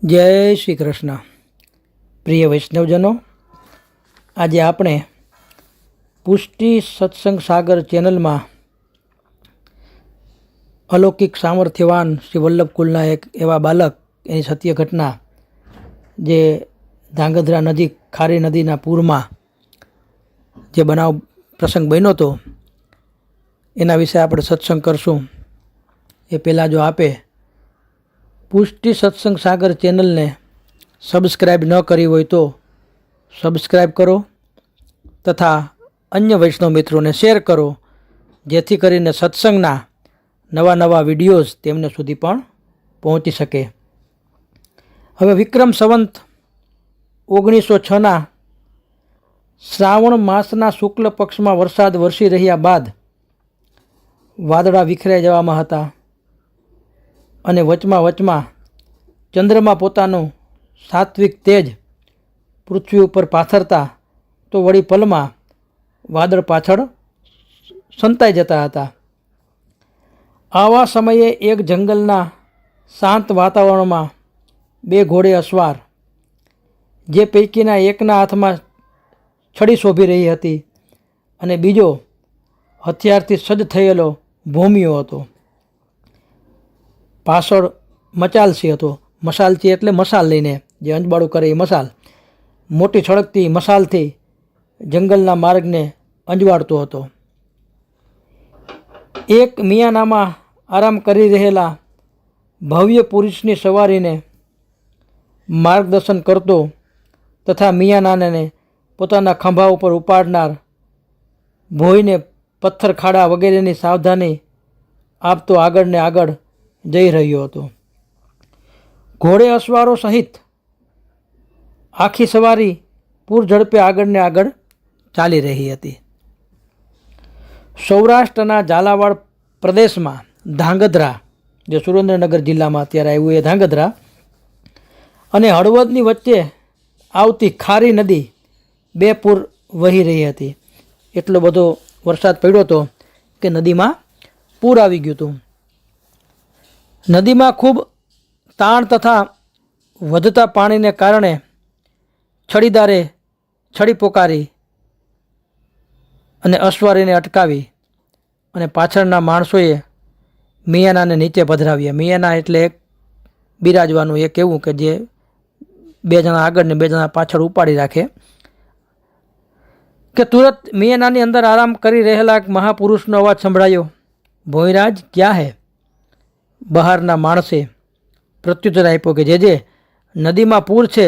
જય શ્રી કૃષ્ણ. પ્રિય વૈષ્ણવજનો, આજે આપણે પુષ્ટિ સત્સંગ સાગર ચેનલમાં અલૌકિક સામર્થ્યવાન શ્રી વલ્લભકુલના એક એવા બાલક, એની સત્ય ઘટના, જે ધાંગધ્રા નજીક ખારી નદીના પૂરમાં જે બનાવ પ્રસંગ બન્યો હતો, એના વિશે આપણે સત્સંગ કરશું. એ પહેલાં જો આપે પુષ્ટિ સત્સંગ સાગર ચેનલને સબસ્ક્રાઈબ ન કરી હોય તો સબસ્ક્રાઈબ કરો તથા અન્ય વૈષ્ણવ મિત્રોને શેર કરો, જેથી કરીને સત્સંગના નવા નવા વિડીયોઝ તેમને સુધી પણ પહોંચી શકે. હવે વિક્રમ સંવંત 1906ના શ્રાવણ માસના શુક્લ પક્ષમાં વરસાદ વરસી રહ્યા બાદ વાદળા વિખરાઈ જવામાં હતા અને વચમાં ચંદ્રમાં પોતાનું સાત્વિક તેજ પૃથ્વી ઉપર પાથરતા તો વળી પલમાં વાદળ પાછળ સંતાઈ જતા હતા. આવા સમયે એક જંગલના શાંત વાતાવરણમાં બે ઘોડે અસવાર, જે પૈકીના એકના હાથમાં છડી શોભી રહી હતી અને બીજો હથિયારથી સજ્જ થયેલો ભૂમિયો હતો. પાછળ મચાલસી હતો. મશાલચી એટલે મશાલ લઈને જે અંજબાળું કરે એ મશાલ. મોટી છળકતી મશાલથી જંગલના માર્ગને અંજવાળતો હતો. એક મિયાનામાં આરામ કરી રહેલા ભવ્ય પુરુષની સવારીને માર્ગદર્શન કરતો તથા મિયાનાને પોતાના ખંભા ઉપર ઉપાડનાર, ભોઈને પથ્થર ખાડા વગેરેની સાવધાની આપતો આગળ ને આગળ જઈ રહ્યો હતો. ઘોડે અસવારો સહિત આખી સવારી પૂર ઝડપે આગળ ને આગળ ચાલી રહી હતી. સૌરાષ્ટ્રના ઝાલાવાડ પ્રદેશમાં ધાંગધ્રા, જે સુરેન્દ્રનગર જિલ્લામાં અત્યારે આવ્યું એ ધાંગધ્રા, અને હળવદની વચ્ચે આવતી ખારી નદી બે પૂર વહી રહી હતી. એટલો બધો વરસાદ પડ્યો હતો કે નદીમાં પૂર આવી ગયું હતું. નદીમાં ખૂબ તાણ તથા વધતા પાણીને કારણે છડીદારે છડી પોકારી અને અસવારીને અટકાવી અને પાછળના માણસોએ મિયાનાને નીચે પધરાવ્યા. મિયાના એટલે એક બિરાજવાનું, એક એવું કે જે બે જણા આગળ ને બે જણા પાછળ ઉપાડી રાખે. કે તુરત મિયાનાની અંદર આરામ કરી રહેલા એક મહાપુરુષનો અવાજ સંભળાયો, ભોયરાજ ક્યાં હે? બહારના માણસે પ્રત્યુત્તર આપ્યો કે જે નદીમાં પૂર છે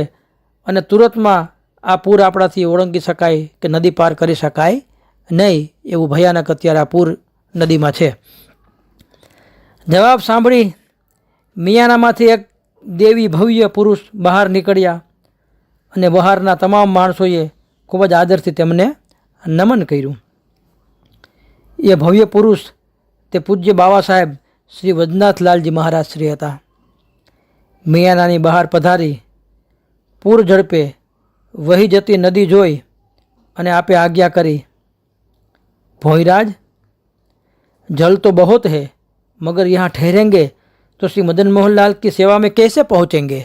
અને તુરતમાં આ પૂર આપણાથી ઓળંગી શકાય કે નદી પાર કરી શકાય નહીં, એવું ભયાનક અત્યારે આ પૂર નદીમાં છે. જવાબ સાંભળી મિયાનામાંથી એક દેવી ભવ્ય પુરુષ બહાર નીકળ્યા અને બહારના તમામ માણસોએ ખૂબ જ આદરથી તેમને નમન કર્યું. એ ભવ્ય પુરુષ તે પૂજ્ય બાબા સાહેબ શ્રી વૈદ્યનાથલાલજી મહારાજ શ્રી હતા. મિયાનાની બહાર પધારી પૂર ઝડપે વહી જતી નદી જોઈ અને આપે આજ્ઞા કરી, ભોયરાજ जल तो बहुत है मगर यहाँ ठहरेंगे तो श्री मदन मोहन लाल की सेवा में कैसे पहुँचेंगे?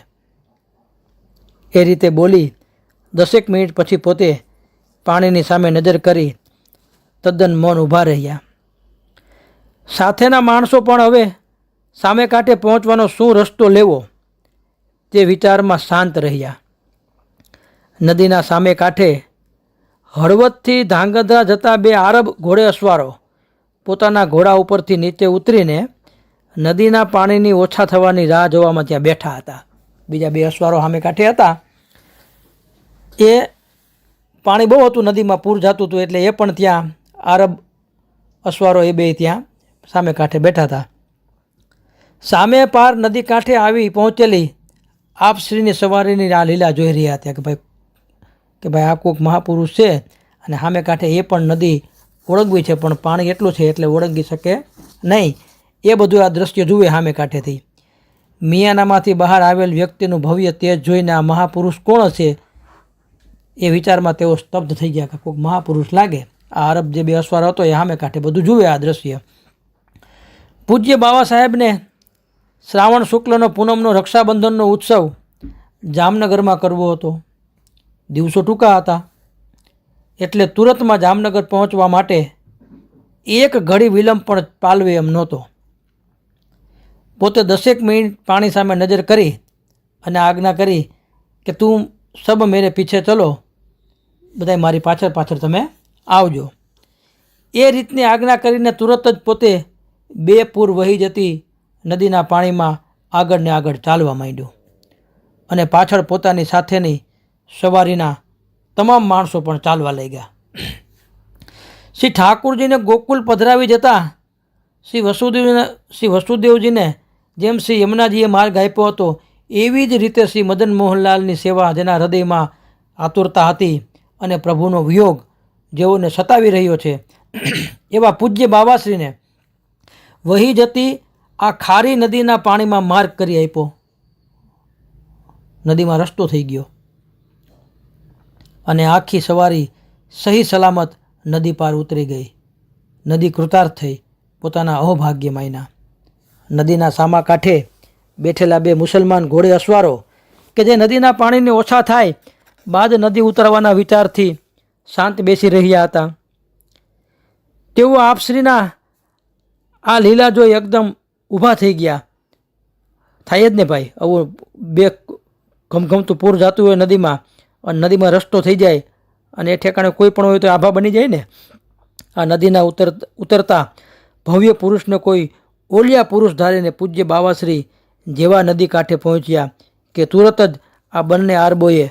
એ રીતે બોલી 10 મિનિટ પછી પોતે પાણીની સામે નજર કરી તદ્દન મૌન ઊભા રહ્યા. સાથેના માણસો પણ હવે સામે કાંઠે પહોંચવાનો શું રસ્તો લેવો તે વિચારમાં શાંત રહ્યા. નદીના સામે કાંઠે હળવદથી ધાંગધ્રા જતા બે આરબ ઘોડે અસવારો પોતાના ઘોડા ઉપરથી નીચે ઉતરીને નદીના પાણીની ઓછા થવાની રાહ જોવામાં ત્યાં બેઠા હતા. બીજા બે અસવારો સામે કાંઠે હતા. એ પાણી બહુ હતું, નદીમાં પૂર જતું હતું, એટલે એ પણ ત્યાં આરબ અસવારો એ બે ત્યાં સામે કાંઠે બેઠા હતા. સામે પાર નદી કાંઠે આવી પહોંચેલી આપશ્રીની સવારીની આ લીલા જોઈ રહ્યા હતા કે ભાઈ આ કોઈક મહાપુરુષ છે અને સામે કાંઠે એ પણ નદી ઓળંગવી છે, પણ પાણી એટલું છે એટલે ઓળંગી શકે નહીં. એ બધું આ દ્રશ્ય જુએ સામે કાંઠેથી. મિયાનામાંથી બહાર આવેલ વ્યક્તિનું ભવ્ય તેજ જોઈને આ મહાપુરુષ કોણ છે એ વિચારમાં તેઓ સ્તબ્ધ થઈ ગયા કે કોઈક મહાપુરુષ લાગે. આ અરબ જે બે અસવાર હતો એ સામે કાંઠે બધું જુએ આ દ્રશ્ય. પૂજ્ય બાબા સાહેબને શ્રાવણ શુક્લનો પૂનમનો રક્ષાબંધનનો ઉત્સવ જામનગરમાં કરવો હતો. દિવસો ટૂંકા હતા એટલે તુરતમાં જામનગર પહોંચવા માટે એક ઘડી વિલંબ પણ પાલવે એમ નહોતો. પોતે 10 મિનિટ પાણી સામે નજર કરી અને આજ્ઞા કરી કે તું સબ મેરે પીછે ચલો, બધાય મારી પાછળ પાછળ તમે આવજો. એ રીતની આજ્ઞા કરીને તુરત જ પોતે 2 પૂર વહી જતી નદીના પાણીમાં આગળ ને આગળ ચાલવા માંડ્યો અને પાછળ પોતાની સાથેની સવારીના તમામ માણસો પણ ચાલવા લઈ ગયા. શ્રી ઠાકુરજીને ગોકુલ પધરાવી જતા શ્રી વસુદેવજીને જેમ શ્રી યમુનાજીએ માર્ગ આપ્યો હતો એવી જ રીતે શ્રી મદન મોહનલાલની સેવા જેના હૃદયમાં આતુરતા હતી અને પ્રભુનો વિયોગ જેઓને સતાવી રહ્યો છે એવા પૂજ્ય બાવાશ્રીને વહી જતી આ ખારી નદીના પાણીમાં માર્ગ કરી આપ્યો. નદીમાં રસ્તો થઈ ગયો અને આખી સવારી સહી સલામત નદી પાર ઉતરી ગઈ. નદી કૃતાર્થ થઈ પોતાના અહોભાગ્ય માયના. નદીના સામા કાંઠે બેઠેલા 2 મુસલમાન ઘોડે અસવારો કે જે નદીના પાણીને ઓછા થાય બાદ નદી ઉતરવાના વિચારથી શાંત બેસી રહ્યા હતા. તેઓ આપશ્રીના આ લીલા જોઈ એકદમ ઊભા થઈ ગયા. થાય જ ને ભાઈ, આવું 2 ઘમઘમતું પૂર જતું હોય નદીમાં અને નદીમાં રસ્તો થઈ જાય અને એ ઠેકાણે કોઈ પણ હોય તો આભા બની જાય ને. આ નદીના ઉતરતા ભવ્ય પુરુષને કોઈ ઓલિયા પુરુષ ધારીને પૂજ્ય બાવાશ્રી જેવા નદી કાંઠે પહોંચ્યા કે તુરત જ આ બંને આરબોએ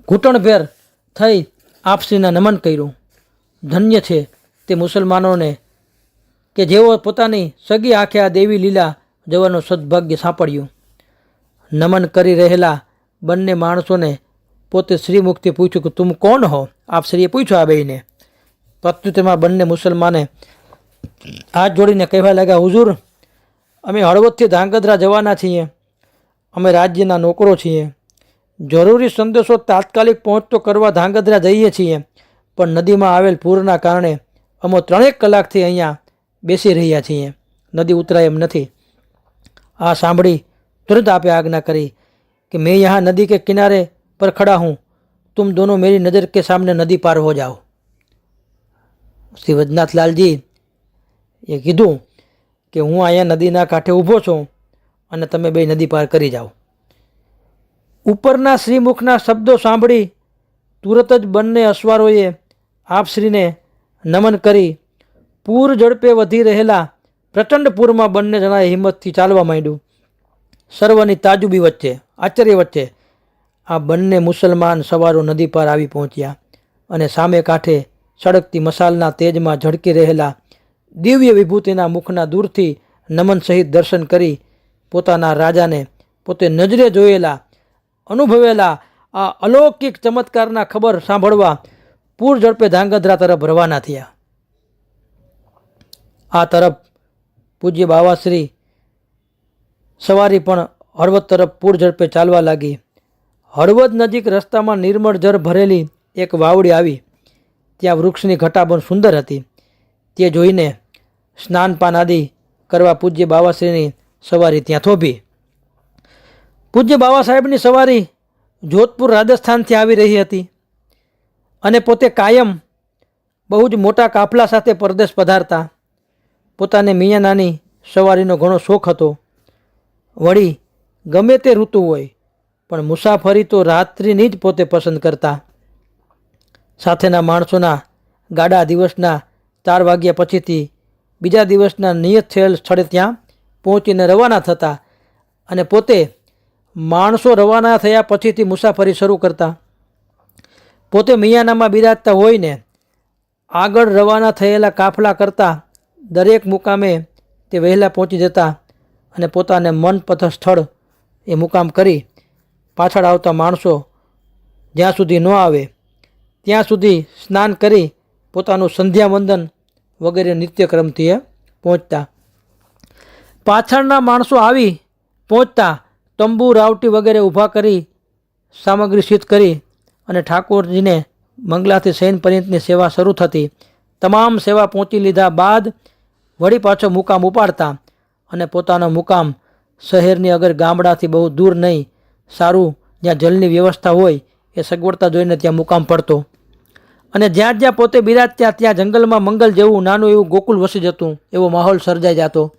ઘૂંટણભેર થઈ આપશ્રીના નમન કર્યું. ધન્ય છે તે મુસલમાનોને કે જેઓ પોતાની સગી આંખે આ દેવી લીલા જવાનું સદભાગ્ય સાંપડ્યું. નમન કરી રહેલા બંને માણસોને પોતે શ્રીમુખથી પૂછ્યું કે તુમ કોણ હો? આપશ્રીએ પૂછ્યું આ બેયને. પ્રત્યુત્તરમાં બંને મુસલમાને હાથ જોડીને કહેવા લાગ્યા, હુજુર, અમે હળવદથી ધાંગધ્રા જવાના છીએ. અમે રાજ્યના નોકરો છીએ. જરૂરી સંદેશો તાત્કાલિક પહોંચતો કરવા ધાંગધ્રા જઈએ છીએ, પણ નદીમાં આવેલ પૂરના કારણે અમે 3 કલાકથી અહીંયા બેસી રહ્યા છીએ. નદી ઉતરાય એમ નથી. આ સાંભળી तुरंत आपे आज्ञा करी कि मैं यहाँ नदी के किनारे पर खड़ा हूँ, तुम दोनों मेरी नज़र के सामने नदी पार हो जाओ. श्री वैद्यनाथ लालजी એ કીધું કે હું અહીંયા નદીના કાંઠે ઊભો છું અને તમે બે નદી પાર કરી જાઓ. ઉપરના શ્રીમુખના શબ્દો સાંભળી તુરત જ બંને અસવારોએ આપશ્રીને નમન કરી પૂર ઝડપે વધી રહેલા પ્રચંડ પૂરમાં બંને જણાએ હિંમતથી ચાલવા માંડ્યું. સર્વની તાજુબી વચ્ચે, આશ્ચર્ય વચ્ચે આ બંને મુસલમાન સવારો નદી પાર આવી પહોંચ્યા અને સામે કાંઠે સળગતી મસાલના તેજમાં ઝળકી રહેલા દિવ્ય વિભૂતિના મુખના દૂરથી નમન સહિત દર્શન કરી પોતાના રાજાને પોતે નજરે જોયેલા અનુભવેલા આ અલૌકિક ચમત્કારના ખબર સાંભળવા પૂર ઝડપે ધાંગધ્રા તરફ રવાના થયા. આ તરફ પૂજ્ય બાવાશ્રી સવારી પણ હળવદ તરફ પૂર ઝડપે ચાલવા લાગી. હળવદ નજીક રસ્તામાં નિર્મળ જળ ભરેલી એક વાવડી આવી. ત્યાં વૃક્ષની ઘટાબન સુંદર હતી. તે જોઈને સ્નાનપાન આદિ કરવા પૂજ્ય બાવાશ્રીની સવારી ત્યાં થોભી. પૂજ્ય બાવા સાહેબની સવારી જોધપુર રાજસ્થાનથી આવી રહી હતી અને પોતે કાયમ બહુ જ મોટા કાફલા સાથે પરદેશ પધારતા. પોતાને મિયાં નાની સવારીનો ઘણો શોખ હતો. વળી ગમે તે ઋતુ હોય પણ મુસાફરી તો રાત્રિની જ પોતે પસંદ કરતા. સાથેના માણસોના ગાડા દિવસના 4 વાગ્યા પછીથી બીજા દિવસના નિયત થયેલ સ્થળે ત્યાં પહોંચીને રવાના થતા અને પોતે માણસો રવાના થયા પછીથી મુસાફરી શરૂ કરતા. પોતે મિયાનામાં બિરાજતા હોઈને આગળ રવાના થયેલા કાફલા કરતાં દરેક મુકામે તે વહેલા પહોંચી જતા અને પોતાને મનપસંદ સ્થળ એ મુકામ કરી પાછળ આવતા માણસો જ્યાં સુધી ન આવે ત્યાં સુધી સ્નાન કરી પોતાનું સંધ્યાવંદન વગેરે નિત્યક્રમથી એ પહોંચતા. પાછળના માણસો આવી પહોંચતા તંબુ રાવટી વગેરે ઊભા કરી સામગ્રી સિદ્ધ કરી અને ઠાકોરજીને મંગલાથી શયન પર્યંતની સેવા શરૂ થતી. તમામ સેવા પહોંચી લીધા બાદ વળી પાછો મુકામ ઉપાડતા અને પોતાનો મુકામ શહેરની અગર ગામડાથી બહુ દૂર નહીં સારું જ્યાં જલની વ્યવસ્થા હોય એ સગવડતા જોઈને ત્યાં મુકામ પડતો. અને જ્યાં જ્યાં પોતે બિરાજતા ત્યાં જંગલમાં મંગલ જેવું નાનું એવું ગોકુલ વસી જતું, એવો માહોલ સર્જાઈ જતો.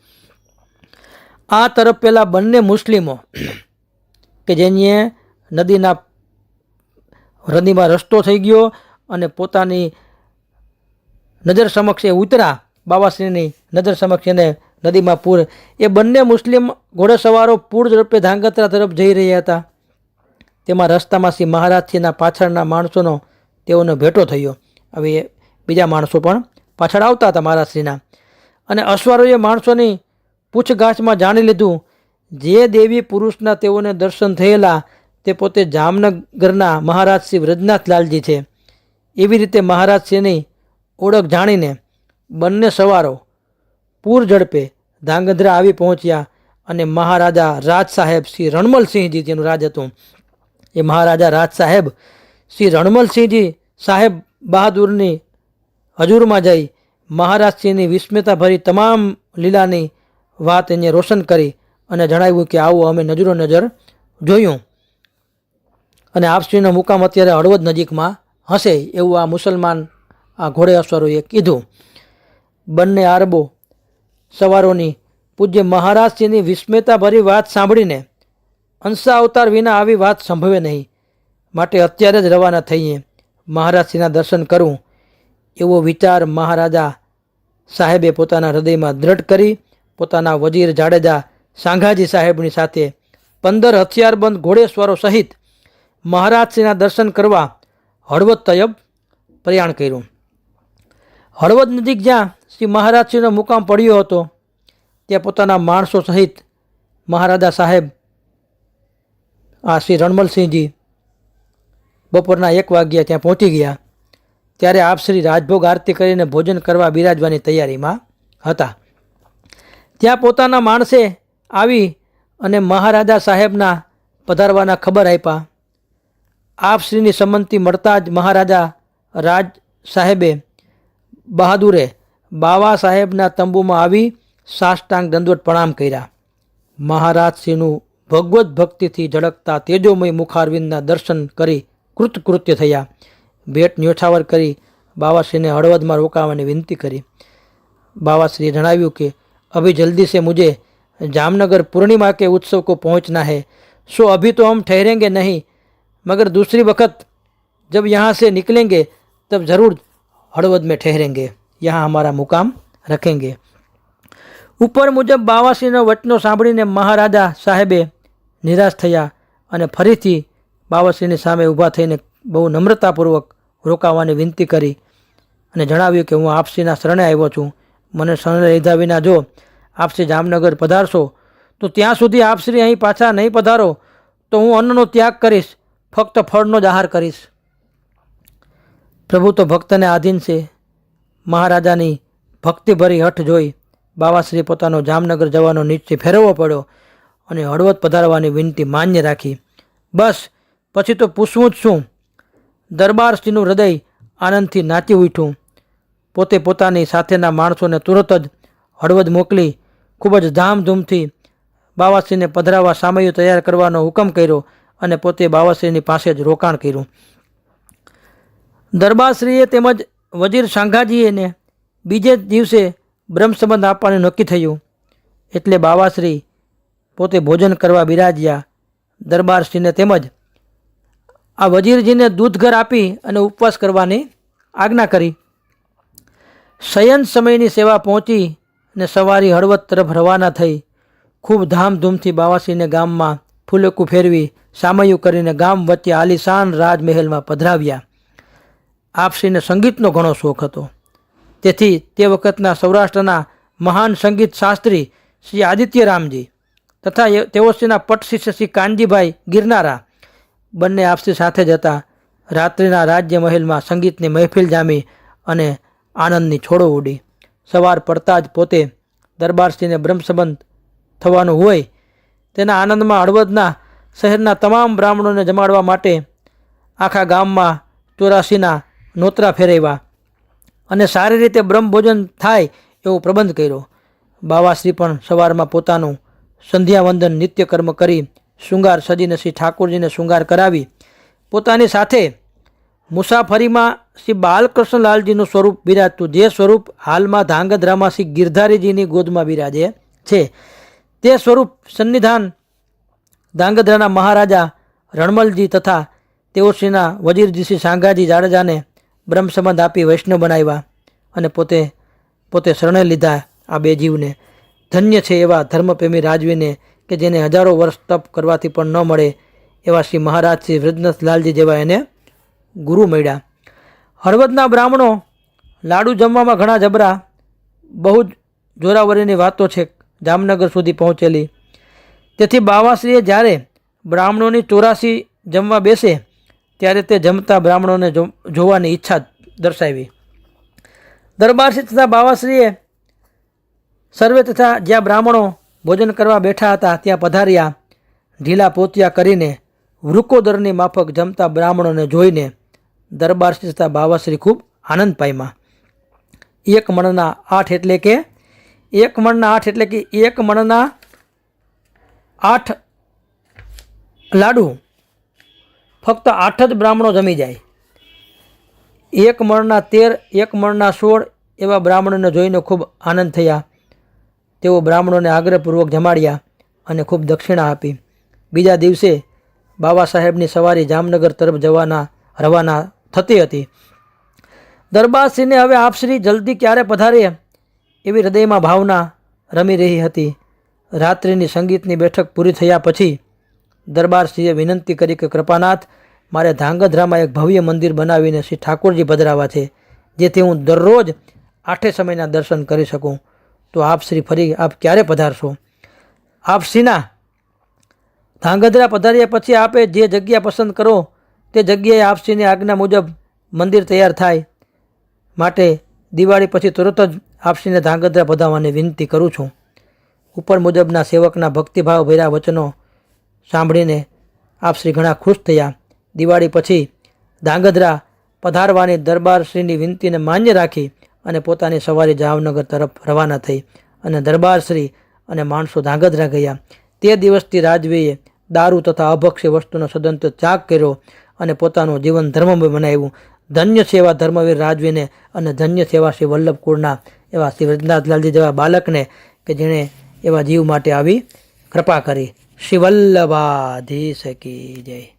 આ તરફ પેલા બંને મુસ્લિમો કે જેને નદીમાં રસ્તો થઈ ગયો અને પોતાની નજર સમક્ષ એ ઉતરા, બાવાશ્રીની નજર સમક્ષ એને નદીમાં પૂર, એ બંને મુસ્લિમ ઘોડેસવારો પૂર ઝડપે ધાંગધ્રા તરફ જઈ રહ્યા હતા. તેમાં રસ્તામાં શ્રી મહારાજશ્રીના પાછળના માણસોનો તેઓનો ભેટો થયો. હવે બીજા માણસો પણ પાછળ આવતા હતા મહારાજશ્રીના. અને અશ્વારોએ માણસોની પૂછગાછમાં જાણી લીધું જે દેવી પુરુષના તેઓને દર્શન થયેલા તે પોતે જામનગરના મહારાજ શ્રી વ્રજનાથલાલજી છે. એવી રીતે મહારાજશ્રીની ઓળખ જાણીને બંને સવારો પૂર ઝડપે ધાંગધ્રા આવી પહોંચ્યા. અને મહારાજા રાજ સાહેબ શ્રી રણમલસિંહજી, જેનું રાજ હતું, એ મહારાજા રાજ સાહેબ શ્રી રણમલસિંહજી સાહેબ બહાદુરની હજુરમાં જઈ મહારાજશ્રીની વિસ્મયતાભરી તમામ લીલાની વાત એને રોશન કરી અને જણાવ્યું કે આવો અમે નજરો નજર જોયું અને આપશ્રીનો મુકામ અત્યારે હળવદ નજીકમાં હશે એવું આ મુસલમાન આ ઘોડે અસવારોએ કીધું. બંને આરબો સવારોની પૂજ્ય મહારાજશ્રીની વિસ્મયતાભરી વાત સાંભળીને અંશા અવતાર વિના આવી વાત સંભવે નહીં, માટે અત્યારે જ રવાના થઈએ મહારાજશ્રીના દર્શન કરું એવો વિચાર મહારાજા સાહેબે પોતાના હૃદયમાં દ્રઢ કરી પોતાના વજીર જાડેજા સાંઘાજી સાહેબની સાથે 15 હથિયારબંધ ઘોડેસવારો સહિત મહારાજશ્રીના દર્શન કરવા હળવદ તરફ પ્રયાણ કર્યું. હળવદ નજીક જ્યાં શ્રી મહારાજશ્રીનો મુકામ પડ્યો હતો ત્યાં પોતાના માણસો સહિત મહારાજા સાહેબ શ્રી રણમલસિંહજી બપોરના 1 વાગ્યા ત્યાં પહોંચી ગયા. ત્યારે આપ શ્રી રાજભોગ આરતી કરીને ભોજન કરવા બિરાજવાની તૈયારીમાં હતા. ત્યાં પોતાના માણસે આવી અને મહારાજા સાહેબના પધારવાના ખબર આપ્યા. આપ શ્રીની સંમતિ મળતા જ મહારાજા રાજ સાહેબે બહાદુરે બાવા સાહેબના તંબુમાં આવી સાષ્ટાંગ દંડવત પ્રણામ કર્યા. મહારાજશ્રીનું ભગવત ભક્તિથી ઝળકતા તેજોમય મુખારવિંદના દર્શન કરી કૃતકૃત્ય થયા. ભેટ ન્યોછાવર કરી બાવાશ્રીને હળવદમાં રોકાવાની વિનંતી કરી. बाबाश्री जणाव्યું कि अभी जल्दी से मुझे जामनगर पूर्णिमा के उत्सव को पहुंचना है, सो अभी तो हम ठहरेंगे नहीं, मगर दूसरी वक्त जब यहाँ से निकलेंगे तब ज़रूर हड़वद में ठहरेंगे, यहाँ हमारा मुकाम रखेंगे। ઉપર મુજબ બાવાશ્રીનો વચનો સાંભળીને મહારાજા સાહેબે નિરાશ થયા અને ફરીથી બાવાશ્રીની સામે ઊભા થઈને બહુ નમ્રતાપૂર્વક રોકાવાની વિનંતી કરી અને જણાવ્યું કે હું આપશ્રીના શરણે આવ્યો છું, મને શરણે લીધા વિના જો આપશ્રી જામનગર પધારશો તો ત્યાં સુધી આપશ્રી અહીં પાછા નહીં પધારો તો હું અન્નનો ત્યાગ કરીશ, ફક્ત ફળનો જ આહાર કરીશ। પ્રભુ તો ભક્તને આધીન છે। મહારાજાની ભક્તિભરી હઠ જોઈ બાવાશ્રી પોતાનો જામનગર જવાનો નિશ્ચય ફેરવવો પડ્યો અને હળવદ પધારવાની વિનંતી માન્ય રાખી। બસ પછી તો પૂછવું જ શું, દરબારશ્રીનું હૃદય આનંદથી નાચી ઉઠ્યું। પોતે પોતાની સાથેના માણસોને તુરત જ હળવદ મોકલી ખૂબ જ ધામધૂમથી બાવાશ્રીને પધરાવવા સામયું તૈયાર કરવાનો હુકમ કર્યો અને પોતે બાવાશ્રીની પાસે જ રોકાણ કર્યું। દરબારશ્રીએ તેમજ વજીર સાંઘાજીએને બીજે જ દિવસે બ્રહ્મસંબંધ આપવાનું નક્કી થયું એટલે બાવાશ્રી પોતે ભોજન કરવા બિરાજ્યા। દરબારશ્રીને તેમજ આ વજીરજીને દૂધઘર આપી અને ઉપવાસ કરવાની આજ્ઞા કરી। શયન સમયની સેવા પહોંચી ને સવારી હળવદ તરફ રવાના થઈ। ખૂબ ધામધૂમથી બાવાશ્રીને ગામમાં ફૂલેકું ફેરવી સામયું કરીને ગામ વચ્ચે આલીશાન રાજમહેલમાં પધરાવ્યા। આપશ્રીને સંગીતનો ઘણો શોખ હતો, તેથી તે વખતના સૌરાષ્ટ્રના મહાન સંગીત શાસ્ત્રી શ્રી આદિત્યરામજી તથા તેઓશ્રીના પટશિષ્ય શ્રી કાનજીભાઈ ગિરનારા બંને આપશ્રી સાથે જ હતા। રાત્રિના રાજ્ય મહેલમાં સંગીતની મહેફિલ જામી અને આનંદની છોડો ઉડી। સવાર પડતા જ પોતે દરબારશ્રીને બ્રહ્મસંબંધ થવાનું હોય તેના આનંદમાં હળવદના શહેરના તમામ બ્રાહ્મણોને જમાડવા માટે આખા ગામમાં 84ના નોતરા ફેરવ્યા અને સારી રીતે બ્રહ્મભોજન થાય એવો પ્રબંધ કર્યો। બાવાશ્રી પણ સવારમાં પોતાનું સંધ્યાવંદન નિત્યકર્મ કરી શૃંગાર સજીને શ્રી ઠાકોરજીને શૃંગાર કરાવી પોતાની સાથે મુસાફરીમાં શ્રી બાલકૃષ્ણલાલજીનું સ્વરૂપ બિરાજતું, જે સ્વરૂપ હાલમાં ધાંગધ્રામાં શ્રી ગિરધારીજીની ગોદમાં બિરાજે છે, તે સ્વરૂપ સન્નિધાન ધાંગધ્રાના મહારાજા રણમલજી તથા તેઓ શ્રીના વજીરજી શ્રી સાંગાજી જાડેજાને બ્રહ્મસંબંધ આપી વૈષ્ણવ બનાવ્યા અને પોતે શરણે લીધા આ બે જીવને. ધન્ય છે એવા ધર્મપ્રેમી રાજવીને કે જેને હજારો વર્ષ તપ કરવાથી પણ ન મળે એવા શ્રી મહારાજ શ્રી વ્રજનાથલાલજી જેવા એને ગુરુ મળ્યા. હળવદના બ્રાહ્મણો લાડુ જમવામાં ઘણા જબરા, બહુ જ જોરાવરીની વાતો છે જામનગર સુધી પહોંચેલી. તેથી બાવાશ્રીએ જ્યારે બ્રાહ્મણોની 84 જમવા બેસે ત્યારે તે જમતા બ્રાહ્મણોને જોવાની ઈચ્છા દર્શાવી. દરબારશ્રી તથા બાવાશ્રીએ સર્વે તથા જ્યાં બ્રાહ્મણો ભોજન કરવા બેઠા હતા ત્યાં પધાર્યા. ઢીલા પોતિયા કરીને વૃકોદરની માફક જમતા બ્રાહ્મણોને જોઈને દરબારશ્રી તથા બાવાશ્રી ખૂબ આનંદ પામ્યા. 1 મણના 8 એટલે કે 1 મણના 8 એટલે કે 1 મણના 8 લાડુ ફક્ત 8 જ બ્રાહ્મણો જમી જાય. 1 મણના 13, 1 મણના 16 એવા બ્રાહ્મણોને જોઈને ખૂબ આનંદ થયા. તેઓ બ્રાહ્મણોને આગ્રહપૂર્વક જમાડ્યા અને ખૂબ દક્ષિણા આપી. બીજા દિવસે બાબા સાહેબની સવારી જામનગર તરફ રવાના થતી હતી. દરબારશ્રીને હવે આપશ્રી જલ્દી ક્યારે પધારે એવી હૃદયમાં ભાવના રમી રહી હતી. રાત્રિની સંગીતની બેઠક પૂરી થયા પછી દરબારશ્રીએ વિનંતી કરી કે કૃપાનાથ, મારે ધાંગધ્રામાં એક ભવ્ય મંદિર બનાવીને શ્રી ઠાકોરજી પધરાવા છે, જેથી હું દરરોજ 8 સમયના દર્શન કરી શકું. તો આપશ્રી ફરી આપ ક્યારે પધારશો? આપશ્રીના ધાંગધ્રા પધાર્યા પછી આપે જે જગ્યા પસંદ કરો તે જગ્યાએ આપશ્રીની આજ્ઞા મુજબ મંદિર તૈયાર થાય. માટે દિવાળી પછી તરત જ આપશ્રીને ધાંગધ્રા પધારવાની વિનંતી કરું છું. ઉપર મુજબના સેવકના ભક્તિભાવ ભર્યા વચનો સાંભળીને આપશ્રી ઘણા ખુશ થયા. દિવાળી પછી ધાંગધ્રા પધારવાની દરબારશ્રીની વિનંતીને માન્ય રાખી અને પોતાની સવારી જામનગર તરફ રવાના થઈ અને દરબારશ્રી અને માણસો ધાંગધ્રા ગયા. તે દિવસથી રાજવીએ દારૂ તથા અભક્ષ્ય વસ્તુનો સદંતર ત્યાગ કર્યો અને પોતાનું જીવન ધર્મમય બનાવ્યું. ધન્ય છે એવા ધર્મવીર રાજવીને અને ધન્ય છે એવા શ્રી વલ્લભકુળના એવા શ્રી વ્રજનાથલાલજી જેવા બાલકને કે જેણે એવા જીવ માટે આવી કૃપા કરી. શ્રી વલ્લભાધીશ કી જય.